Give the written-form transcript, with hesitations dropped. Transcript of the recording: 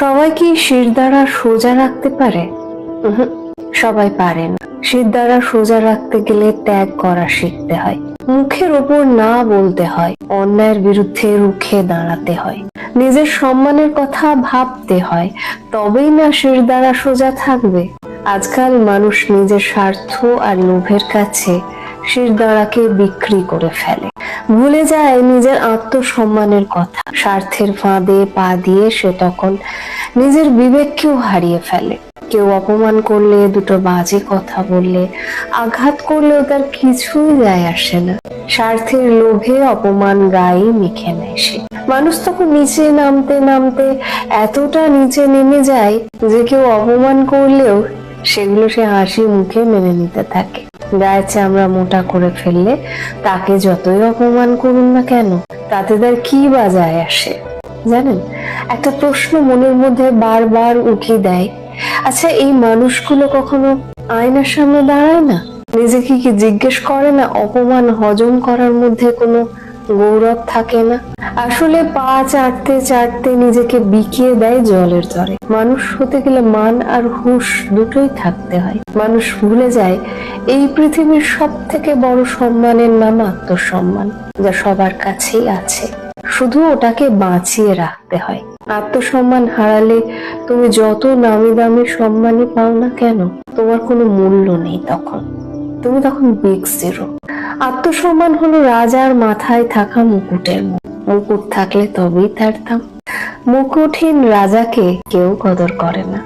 সবাই কি শিরদাঁড়া সোজা রাখতে পারে? সবাই পারে না। শিরদাঁড়া সোজা রাখতে গেলে ত্যাগ করা শিখতে হয়, মুখের ওপর না বলতে হয়, অন্যায়ের বিরুদ্ধে রুখে দাঁড়াতে হয়, নিজের সম্মানের কথা ভাবতে হয়, তবেই না শিরদাঁড়া সোজা থাকবে। আজকাল মানুষ নিজের স্বার্থ আর লোভের কাছে শিরদাঁড়াকে বিক্রি করে ফেলে, ভুলে যায় নিজের আত্মসম্মানের কথা। স্বার্থের ফাঁদে পা দিয়ে সে তখন নিজের বিবেককেও হারিয়ে ফেলে। কেউ অপমান করলে, দুটো বাজে কথা বললে, আঘাত করলেও তার কিছুই যায় আসে না। স্বার্থের লোভে অপমান গায়ে মেখে নেয় সে। মানুষ তখন নিচে নামতে নামতে এতটা নিচে নেমে যায় যে কেউ অপমান করলেও সেগুলো সে হাসি মুখে মেনে নিতে থাকে। গায়ের চামড়া মোটা করে ফেললে তাকে যতই অপমান করুন না কেন, তাতে তার কি বা যায় আসে? জানেন, একটা প্রশ্ন মনের মধ্যে বারবার উকি দেয়, আচ্ছা এই মানুষগুলো কখনো আয়নার সামনে দাঁড়ায় না? নিজেকে কি জিজ্ঞেস করে না অপমান হজম করার মধ্যে কোনো গৌরব থাকে না? আসলে পা চাটতে চাটতে নিজেকে বিকিয়ে দেয় জলের তরে। মানুষ হতে গেলে মান আর হুঁশ দুটোই থাকতে হয়। মানুষ ভুলে যায় এই পৃথিবীর সব থেকে বড় সম্মানের নাম আত্মসম্মান, যা সবার কাছেই আছে, শুধু ওটাকে বাঁচিয়ে রাখতে হয়। আত্মসম্মান হারালে তুমি যত নামি দামি সম্মানই পাও না কেন, তোমার কোনো মূল্য নেই। তুমি তখন বিগ জিরো। আত্মসম্মান হলো রাজার মাথায় থাকা মুকুটের মতো। মুকুট থাকলে তবেই তার দাম। মুকুটহীন রাজাকে কেউ কদর করে না।